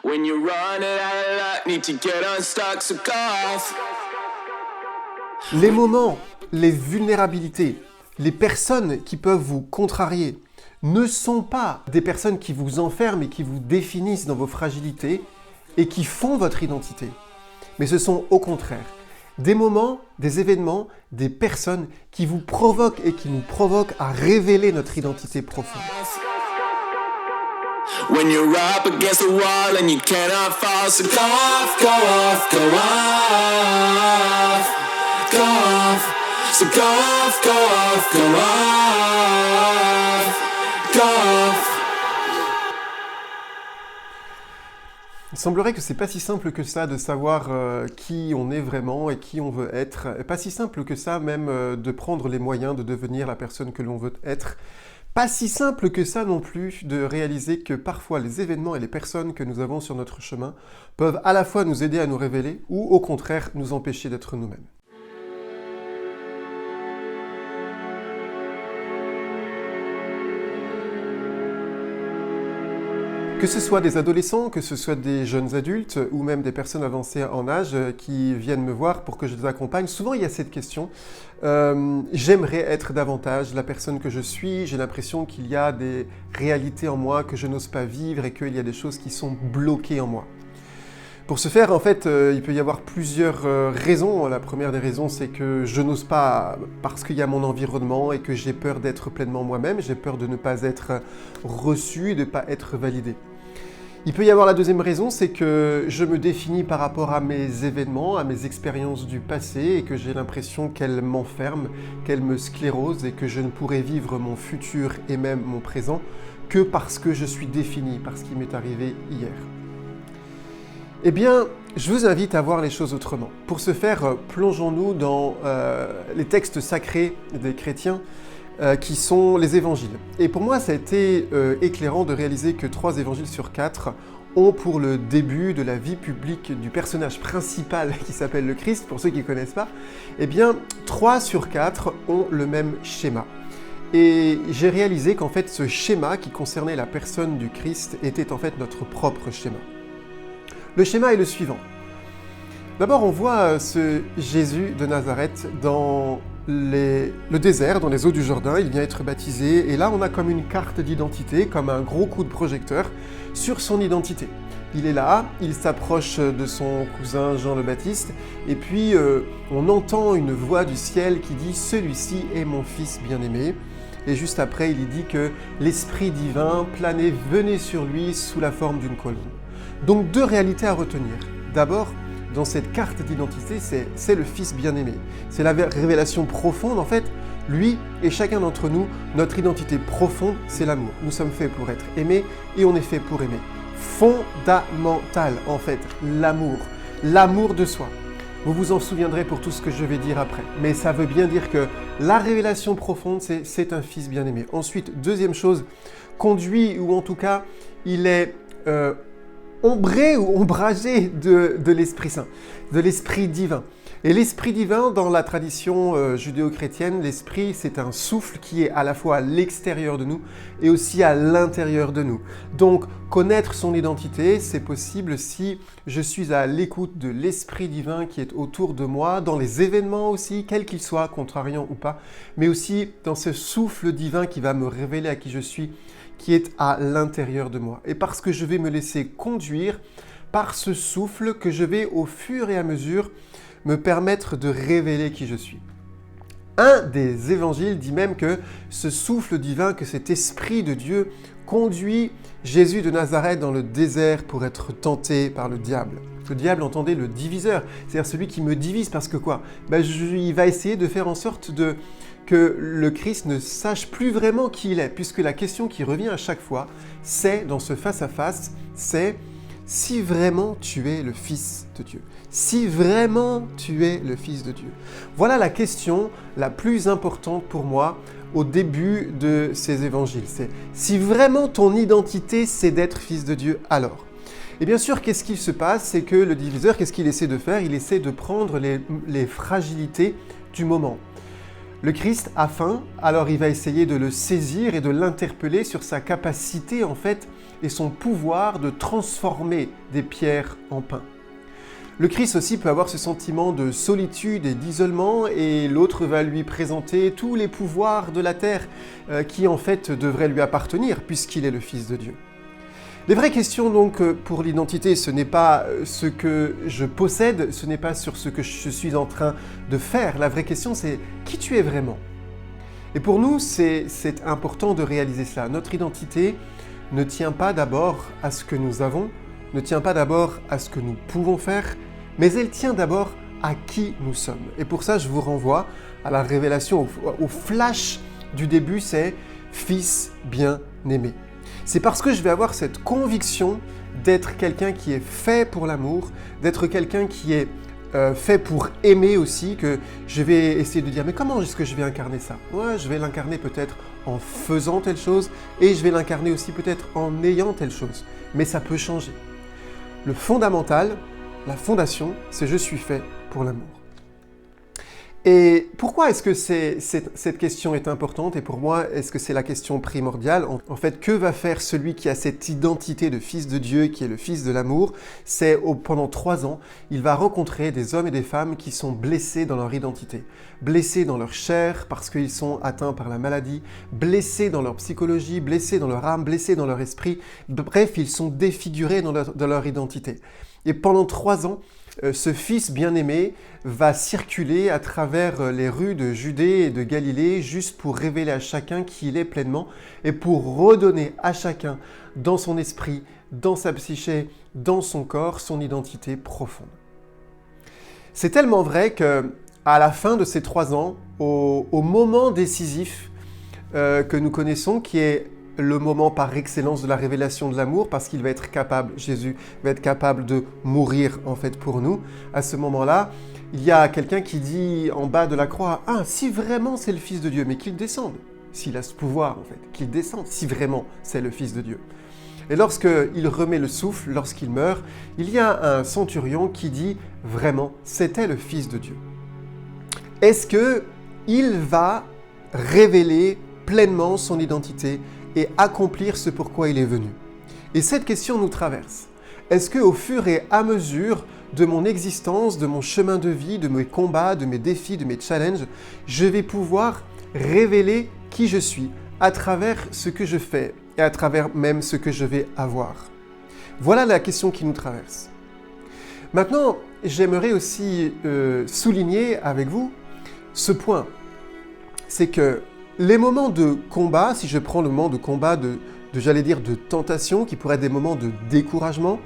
When you're running out of luck, need to get unstuck, so go off. Les moments, les vulnérabilités, les personnes qui peuvent vous contrarier ne sont pas des personnes qui vous enferment et qui vous définissent dans vos fragilités et qui font votre identité. Mais ce sont au contraire des moments, des événements, des personnes qui vous provoquent et qui nous provoquent à révéler notre identité profonde. When you're up against the wall and you cannot fall, so go off, go off, go off, go off, so go off, go off, go off, go off. Il semblerait que c'est pas si simple que ça de savoir qui on est vraiment et qui on veut être. Pas si simple que ça même de prendre les moyens de devenir la personne que l'on veut être. Pas si simple que ça non plus de réaliser que parfois les événements et les personnes que nous avons sur notre chemin peuvent à la fois nous aider à nous révéler ou au contraire nous empêcher d'être nous-mêmes. Que ce soit des adolescents, que ce soit des jeunes adultes ou même des personnes avancées en âge qui viennent me voir pour que je les accompagne, souvent il y a cette question j'aimerais être davantage la personne que je suis, j'ai l'impression qu'il y a des réalités en moi que je n'ose pas vivre et qu'il y a des choses qui sont bloquées en moi. Pour ce faire, en fait, il peut y avoir plusieurs raisons. La première des raisons, c'est que je n'ose pas parce qu'il y a mon environnement et que j'ai peur d'être pleinement moi-même, j'ai peur de ne pas être reçu, de ne pas être validé. Il peut y avoir la deuxième raison, c'est que je me définis par rapport à mes événements, à mes expériences du passé et que j'ai l'impression qu'elles m'enferment, qu'elles me sclérosent et que je ne pourrai vivre mon futur et même mon présent que parce que je suis défini par ce qui m'est arrivé hier. Eh bien, je vous invite à voir les choses autrement. Pour ce faire, plongeons-nous dans les textes sacrés des chrétiens qui sont les évangiles. Et pour moi, ça a été éclairant de réaliser que 3 évangiles sur 4 ont pour le début de la vie publique du personnage principal qui s'appelle le Christ, pour ceux qui ne connaissent pas, eh bien, 3 sur 4 ont le même schéma. Et j'ai réalisé qu'en fait, ce schéma qui concernait la personne du Christ était en fait notre propre schéma. Le schéma est le suivant. D'abord, on voit ce Jésus de Nazareth dans le désert, dans les eaux du Jourdain. Il vient être baptisé et là, on a comme une carte d'identité, comme un gros coup de projecteur sur son identité. Il est là, il s'approche de son cousin Jean le Baptiste et puis on entend une voix du ciel qui dit « Celui-ci est mon fils bien-aimé ». Et juste après, il dit que l'Esprit divin planait, venait sur lui sous la forme d'une colombe. Donc 2 réalités à retenir. D'abord, dans cette carte d'identité, c'est le Fils bien-aimé. C'est la révélation profonde. En fait, lui et chacun d'entre nous, notre identité profonde, c'est l'amour. Nous sommes faits pour être aimés et on est fait pour aimer. Fondamental, en fait, l'amour. L'amour de soi. Vous vous en souviendrez pour tout ce que je vais dire après. Mais ça veut bien dire que la révélation profonde, c'est un Fils bien-aimé. Ensuite, deuxième chose, conduit, ou en tout cas, il est ombré ou ombragé de l'Esprit Saint, de l'Esprit divin. Et l'Esprit divin, dans la tradition judéo-chrétienne, l'Esprit, c'est un souffle qui est à la fois à l'extérieur de nous et aussi à l'intérieur de nous. Donc, connaître son identité, c'est possible si je suis à l'écoute de l'Esprit divin qui est autour de moi, dans les événements aussi, quels qu'ils soient, contrariants ou pas, mais aussi dans ce souffle divin qui va me révéler à qui je suis, qui est à l'intérieur de moi. Et parce que je vais me laisser conduire par ce souffle que je vais au fur et à mesure me permettre de révéler qui je suis. Un des évangiles dit même que ce souffle divin, que cet esprit de Dieu conduit Jésus de Nazareth dans le désert pour être tenté par le diable. Le diable, entendez, le diviseur, c'est-à-dire celui qui me divise parce que quoi ? Il va essayer de faire en sorte que le Christ ne sache plus vraiment qui il est, puisque la question qui revient à chaque fois, c'est, dans ce face-à-face, c'est si vraiment tu es le Fils de Dieu. Si vraiment tu es le Fils de Dieu. Voilà la question la plus importante pour moi au début de ces évangiles. C'est si vraiment ton identité c'est d'être Fils de Dieu, alors. Et bien sûr, qu'est-ce qu'il se passe? C'est que le diviseur, qu'est-ce qu'il essaie de faire? Il essaie de prendre les fragilités du moment. Le Christ a faim, alors il va essayer de le saisir et de l'interpeller sur sa capacité en fait et son pouvoir de transformer des pierres en pain. Le Christ aussi peut avoir ce sentiment de solitude et d'isolement et l'autre va lui présenter tous les pouvoirs de la terre qui en fait devraient lui appartenir puisqu'il est le Fils de Dieu. Les vraies questions donc pour l'identité, ce n'est pas ce que je possède, ce n'est pas sur ce que je suis en train de faire. La vraie question c'est qui tu es vraiment. Et pour nous c'est important de réaliser cela. Notre identité ne tient pas d'abord à ce que nous avons, ne tient pas d'abord à ce que nous pouvons faire, mais elle tient d'abord à qui nous sommes. Et pour ça, je vous renvoie à la révélation, au flash du début, c'est « Fils bien-aimé ». C'est parce que je vais avoir cette conviction d'être quelqu'un qui est fait pour l'amour, d'être quelqu'un qui est fait pour aimer aussi, que je vais essayer de dire « Mais comment est-ce que je vais incarner ça ?» Ouais, je vais l'incarner peut-être en faisant telle chose, et je vais l'incarner aussi peut-être en ayant telle chose. Mais ça peut changer. Le fondamental, la fondation, c'est « Je suis fait pour l'amour ». Et pourquoi est-ce que cette question est importante? Et pour moi, est-ce que c'est la question primordiale? En fait, que va faire celui qui a cette identité de fils de Dieu, qui est le fils de l'amour? C'est pendant 3 ans, il va rencontrer des hommes et des femmes qui sont blessés dans leur identité, blessés dans leur chair parce qu'ils sont atteints par la maladie, blessés dans leur psychologie, blessés dans leur âme, blessés dans leur esprit. Bref, ils sont défigurés dans leur identité. Et pendant 3 ans, ce fils bien-aimé va circuler à travers les rues de Judée et de Galilée juste pour révéler à chacun qui il est pleinement et pour redonner à chacun dans son esprit, dans sa psyché, dans son corps, son identité profonde. C'est tellement vrai qu'à la fin de ces 3 ans, au moment décisif que nous connaissons, qui est le moment par excellence de la révélation de l'amour, parce qu'il va être capable, Jésus va être capable de mourir en fait pour nous. À ce moment-là, il y a quelqu'un qui dit en bas de la croix, « Ah, si vraiment c'est le Fils de Dieu, mais qu'il descende, s'il a ce pouvoir en fait, qu'il descende, si vraiment c'est le Fils de Dieu. » Et lorsqu'il remet le souffle, lorsqu'il meurt, il y a un centurion qui dit, « Vraiment, c'était le Fils de Dieu. » Est-ce qu'il va révéler pleinement son identité et accomplir ce pourquoi il est venu? Et cette question nous traverse. Est-ce qu'au fur et à mesure de mon existence, de mon chemin de vie, de mes combats, de mes défis, de mes challenges, je vais pouvoir révéler qui je suis à travers ce que je fais et à travers même ce que je vais avoir? Voilà la question qui nous traverse. Maintenant, j'aimerais aussi souligner avec vous ce point. C'est que les moments de combat, si je prends le moment de combat j'allais dire, de tentation, qui pourraient être des moments de découragement,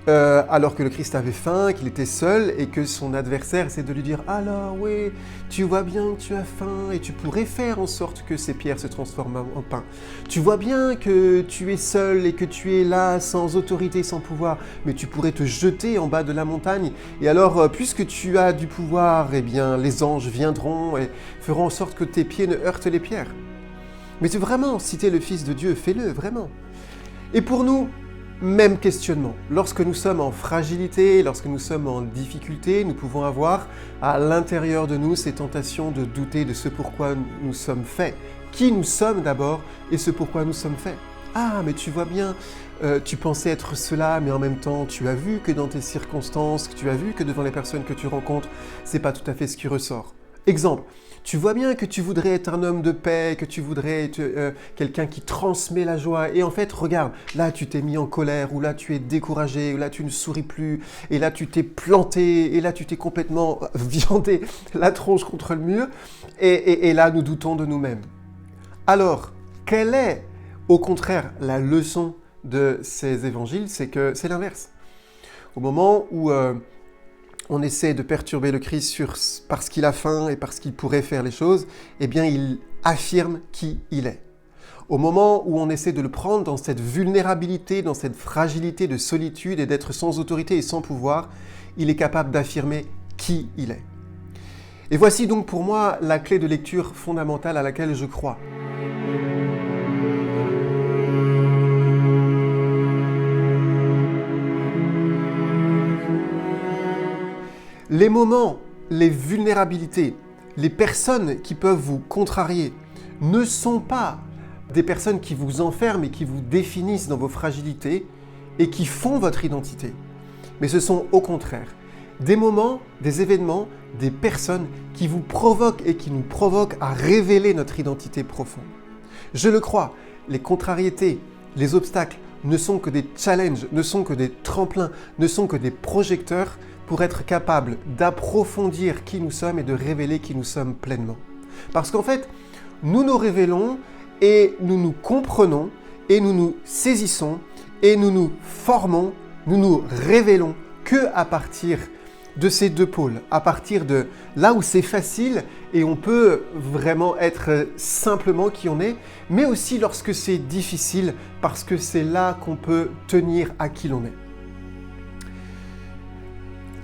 alors que le Christ avait faim, qu'il était seul et que son adversaire essaie de lui dire « Alors oui, tu vois bien que tu as faim et tu pourrais faire en sorte que ces pierres se transforment en pain. Tu vois bien que tu es seul et que tu es là sans autorité, sans pouvoir, mais tu pourrais te jeter en bas de la montagne et alors puisque tu as du pouvoir, eh bien les anges viendront et feront en sorte que tes pieds ne heurtent les pierres. Mais vraiment, si tu es le Fils de Dieu, fais-le, vraiment. » Et pour nous, même questionnement. Lorsque nous sommes en fragilité, lorsque nous sommes en difficulté, nous pouvons avoir à l'intérieur de nous ces tentations de douter de ce pourquoi nous sommes faits. Qui nous sommes d'abord et ce pourquoi nous sommes faits. Ah, mais tu vois bien, tu pensais être cela, mais en même temps, tu as vu que dans tes circonstances, tu as vu que devant les personnes que tu rencontres, c'est pas tout à fait ce qui ressort. Exemple, tu vois bien que tu voudrais être un homme de paix, que tu voudrais être quelqu'un qui transmet la joie. Et en fait, regarde, là tu t'es mis en colère, ou là tu es découragé, ou là tu ne souris plus, et là tu t'es planté, et là tu t'es complètement viandé la tronche contre le mur, et là nous doutons de nous-mêmes. Alors, quelle est au contraire la leçon de ces évangiles? C'est que c'est l'inverse. Au moment où on essaie de perturber le Christ parce qu'il a faim et parce qu'il pourrait faire les choses, eh bien il affirme qui il est. Au moment où on essaie de le prendre dans cette vulnérabilité, dans cette fragilité de solitude et d'être sans autorité et sans pouvoir, il est capable d'affirmer qui il est. Et voici donc pour moi la clé de lecture fondamentale à laquelle je crois. Les moments, les vulnérabilités, les personnes qui peuvent vous contrarier ne sont pas des personnes qui vous enferment et qui vous définissent dans vos fragilités et qui font votre identité. Mais ce sont au contraire des moments, des événements, des personnes qui vous provoquent et qui nous provoquent à révéler notre identité profonde. Je le crois, les contrariétés, les obstacles ne sont que des challenges, ne sont que des tremplins, ne sont que des projecteurs pour être capables d'approfondir qui nous sommes et de révéler qui nous sommes pleinement. Parce qu'en fait, nous nous révélons et nous nous comprenons et nous nous saisissons et nous nous formons, nous nous révélons que à partir de ces deux pôles, à partir de là où c'est facile et on peut vraiment être simplement qui on est, mais aussi lorsque c'est difficile parce que c'est là qu'on peut tenir à qui l'on est.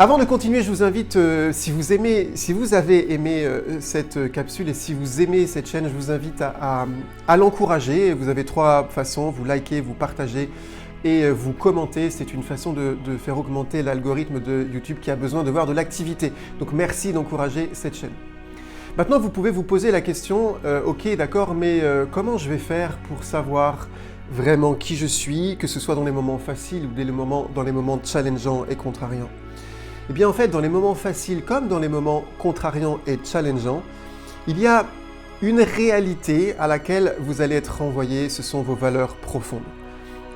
Avant de continuer, je vous invite, si vous avez aimé cette capsule et si vous aimez cette chaîne, je vous invite à l'encourager. Vous avez 3 façons, vous likez, vous partagez et vous commentez. C'est une façon de faire augmenter l'algorithme de YouTube qui a besoin de voir de l'activité. Donc merci d'encourager cette chaîne. Maintenant, vous pouvez vous poser la question, ok d'accord, mais comment je vais faire pour savoir vraiment qui je suis, que ce soit dans les moments faciles ou dans les moments challengeants et contrariants? Eh bien en fait, dans les moments faciles comme dans les moments contrariants et challengeants, il y a une réalité à laquelle vous allez être renvoyé, ce sont vos valeurs profondes.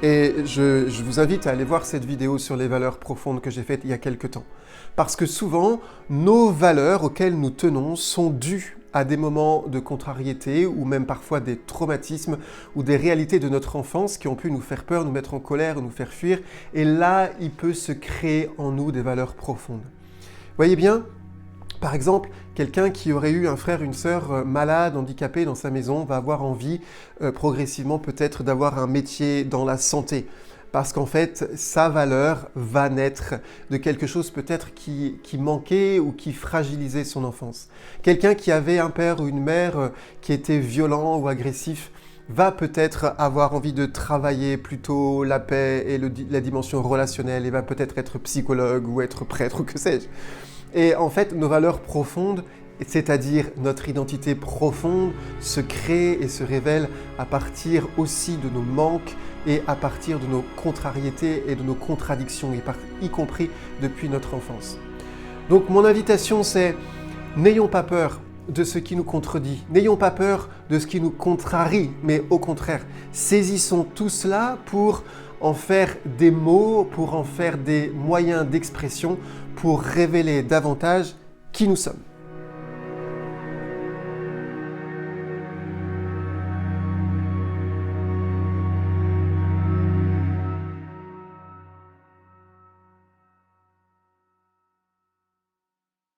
Et je vous invite à aller voir cette vidéo sur les valeurs profondes que j'ai faite il y a quelques temps. Parce que souvent, nos valeurs auxquelles nous tenons sont dues à des moments de contrariété ou même parfois des traumatismes ou des réalités de notre enfance qui ont pu nous faire peur, nous mettre en colère, nous faire fuir. Et là, il peut se créer en nous des valeurs profondes. Voyez bien, par exemple, quelqu'un qui aurait eu un frère, une sœur malade, handicapé dans sa maison va avoir envie progressivement peut-être d'avoir un métier dans la santé. Parce qu'en fait, sa valeur va naître de quelque chose peut-être qui manquait ou qui fragilisait son enfance. Quelqu'un qui avait un père ou une mère qui était violent ou agressif va peut-être avoir envie de travailler plutôt la paix et la dimension relationnelle et va peut-être être psychologue ou être prêtre ou que sais-je. Et en fait, nos valeurs profondes, c'est-à-dire notre identité profonde, se crée et se révèle à partir aussi de nos manques et à partir de nos contrariétés et de nos contradictions, y compris depuis notre enfance. Donc mon invitation c'est, n'ayons pas peur de ce qui nous contredit, n'ayons pas peur de ce qui nous contrarie, mais au contraire, saisissons tout cela pour en faire des mots, pour en faire des moyens d'expression, pour révéler davantage qui nous sommes.